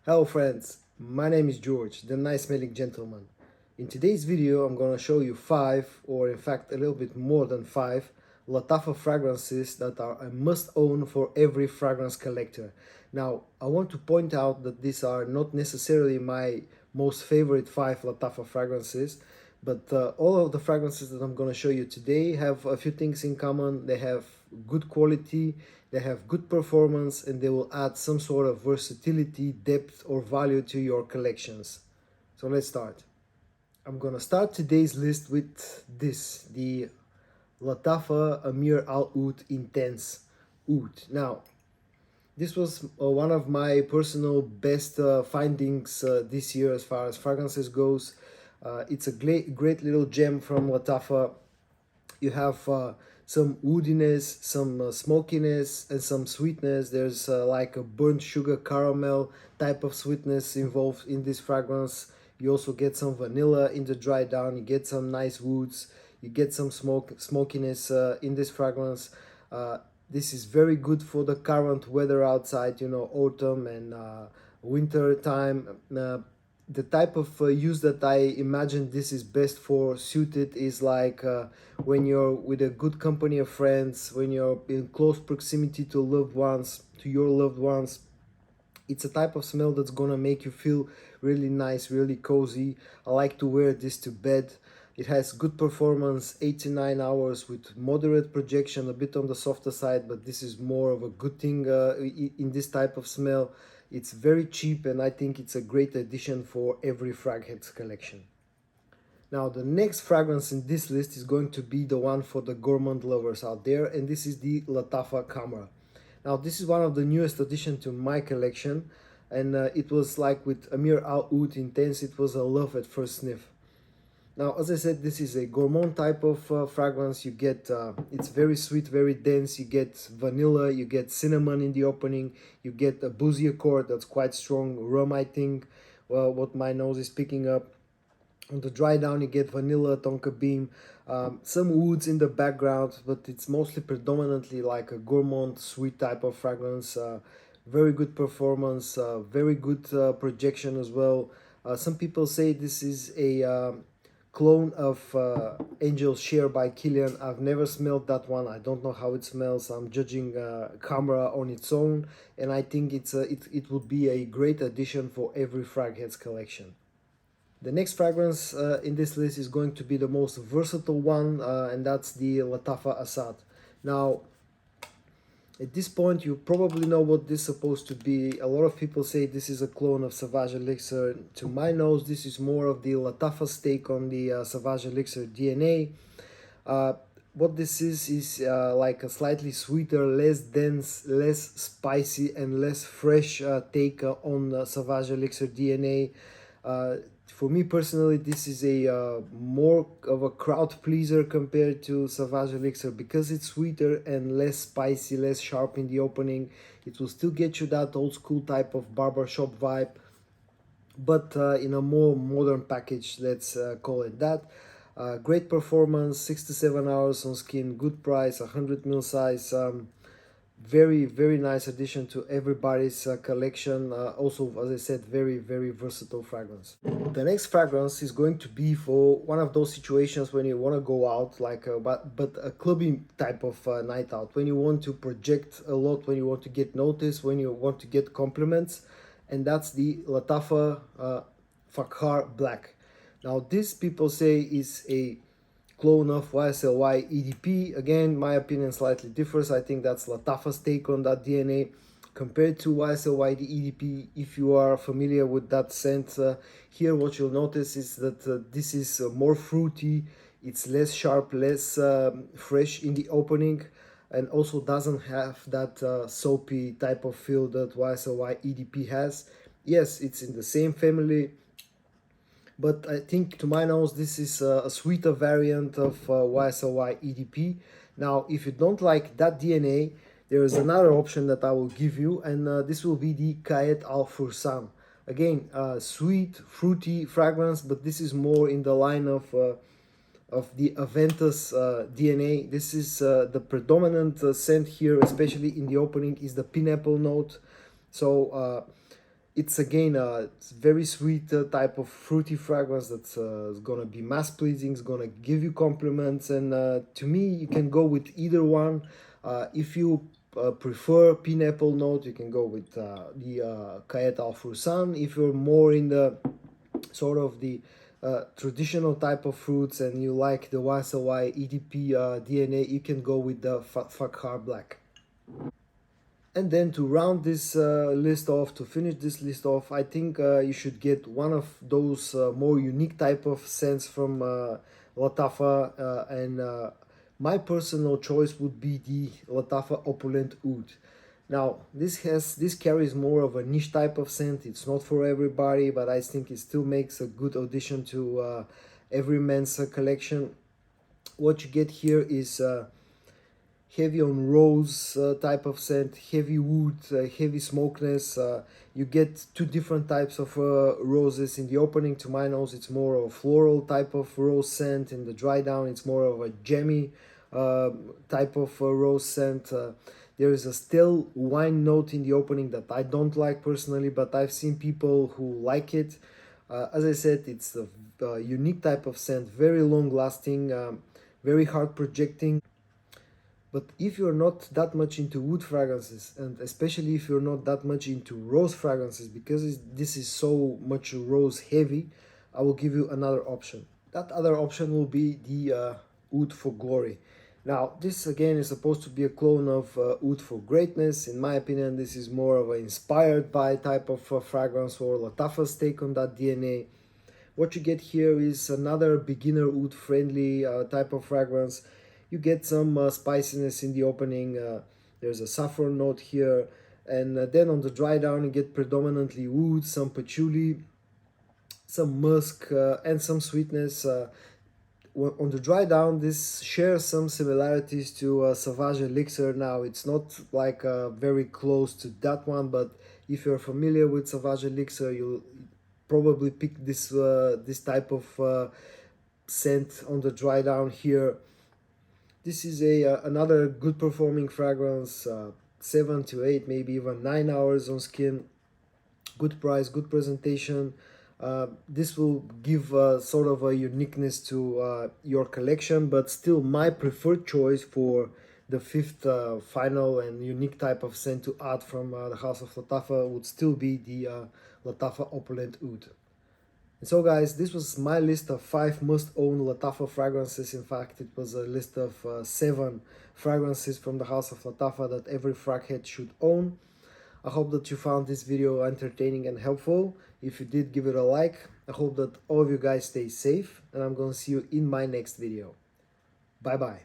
Hello friends, my name is George, the nice smelling gentleman. In today's video I'm going to show you 5, or in fact a little bit more than 5, Lattafa fragrances that are a must own for every fragrance collector. Now I want to point out that these are not necessarily my most favorite 5 Lattafa fragrances, but all of the fragrances that I'm going to show you today have a few things in common. They have good quality, they have good performance, and they will add some sort of versatility, depth or value to your collections. So let's start. I'm gonna start today's list with this, the Lattafa Amouage Intense Oud. Now, this was one of my personal best findings this year as far as fragrances goes. It's a great little gem from Lattafa. You have some woodiness, some smokiness, and some sweetness. There's like a burnt sugar caramel type of sweetness involved in this fragrance. You also get some vanilla in the dry down. You get some nice woods. You get some smokiness in this fragrance. This is very good for the current weather outside, you know, autumn and winter time. The type of use that I imagine this is best for suited is like when you're with a good company of friends, when you're in close proximity to loved ones, to your loved ones. It's a type of smell that's gonna make you feel really nice, really cozy. I like to wear this to bed. It has good performance, 8 to 9 hours with moderate projection, a bit on the softer side, but this is more of a good thing in this type of smell. It's very cheap and I think it's a great addition for every Fragheads collection. Now the next fragrance in this list is going to be the one for the gourmand lovers out there, and this is the Lattafa Camera. Now this is one of the newest addition to my collection, and it was like with Amouage Intense, it was a love at first sniff. Now, as I said, this is a gourmand type of fragrance. You get, it's very sweet, very dense. You get vanilla, you get cinnamon in the opening, you get a boozy accord that's quite strong, rum, I think, well, what my nose is picking up. On the dry down, you get vanilla, tonka bean, some woods in the background, but it's mostly predominantly like a gourmand, sweet type of fragrance. Very good performance, very good projection as well. Some people say this is a clone of Angel's Share by Kilian. I've never smelled that one. I don't know how it smells. I'm judging Camera on its own, and I think it would be a great addition for every Fragheads collection. The next fragrance in this list is going to be the most versatile one, and that's the Lattafa Assad. Now, at this point, you probably know what this is supposed to be. A lot of people say this is a clone of Sauvage Elixir. To my nose, this is more of the Lattafa's take on the Sauvage Elixir DNA. What this is like a slightly sweeter, less dense, less spicy, and less fresh take on Sauvage Elixir DNA. For me personally, this is a more of a crowd pleaser compared to Sauvage Elixir, because it's sweeter and less spicy, less sharp in the opening. It will still get you that old school type of barbershop vibe, but in a more modern package, let's call it that. Great performance, 6 to 7 hours on skin, good price, 100 ml size. Very nice addition to everybody's collection. Also, as I said, very versatile fragrance. The next fragrance is going to be for one of those situations when you want to go out, like but a clubbing type of night out, when you want to project a lot, when you want to get noticed, when you want to get compliments, and that's the Lattafa Black. Now this, people say, is a clone of YSLY EDP. Again, my opinion slightly differs. I think that's Lattafa's take on that DNA compared to YSLY EDP. If you are familiar with that scent, here what you'll notice is that this is more fruity, it's less sharp, less fresh in the opening, and also doesn't have that soapy type of feel that YSLY EDP has. Yes, it's in the same family, but I think to my nose this is a sweeter variant of YSLY EDP. Now, if you don't like that DNA, there is another option that I will give you, and this will be the Kayet Al Fursan. Again, sweet, fruity fragrance, but this is more in the line of the Aventus DNA. This is the predominant scent here, especially in the opening, is the pineapple note. So It's again it's very sweet type of fruity fragrance that's gonna be mass pleasing, it's gonna give you compliments, and to me you can go with either one. If you prefer pineapple note, you can go with the Kayet Al Fursan. If you're more in the sort of the traditional type of fruits and you like the YSLY EDP DNA, you can go with the Fakhar Black. And then to round this list off, to finish this list off, I think you should get one of those more unique type of scents from Lattafa, and my personal choice would be the Lattafa Opulent Oud. Now this carries more of a niche type of scent. It's not for everybody, but I think it still makes a good addition to every man's collection. What you get here is heavy on rose type of scent, heavy wood, heavy smokiness. You get two different types of roses. In the opening, to my nose, it's more of a floral type of rose scent. In the dry down, it's more of a jammy type of rose scent. There is a still wine note in the opening that I don't like personally, but I've seen people who like it. As I said, it's a unique type of scent, very long lasting, very hard projecting. But if you're not that much into wood fragrances, and especially if you're not that much into rose fragrances, because this is so much rose heavy, I will give you another option. That other option will be the Oud for Glory. Now, this again is supposed to be a clone of Oud for Greatness. In my opinion, this is more of an inspired by type of fragrance, or Lattafa's take on that DNA. What you get here is another beginner oud friendly type of fragrance. You get some spiciness in the opening. There's a saffron note here, and then on the dry down you get predominantly wood, some patchouli, some musk, and some sweetness. On the dry down, this shares some similarities to Sauvage Elixir. Now, it's not like very close to that one, but if you're familiar with Sauvage Elixir, you'll probably pick this type of scent on the dry down here. This is a another good performing fragrance, 7 to 8, maybe even 9 hours on skin. Good price, good presentation. This will give sort of a uniqueness to your collection, but still my preferred choice for the fifth final and unique type of scent to add from the House of Lattafa would still be the Lattafa Opulent Oud. And so guys, this was my list of 5 must-own Lattafa fragrances. In fact, it was a list of 7 fragrances from the House of Lattafa that every frag head should own. I hope that you found this video entertaining and helpful. If you did, give it a like. I hope that all of you guys stay safe, and I'm gonna see you in my next video. Bye bye.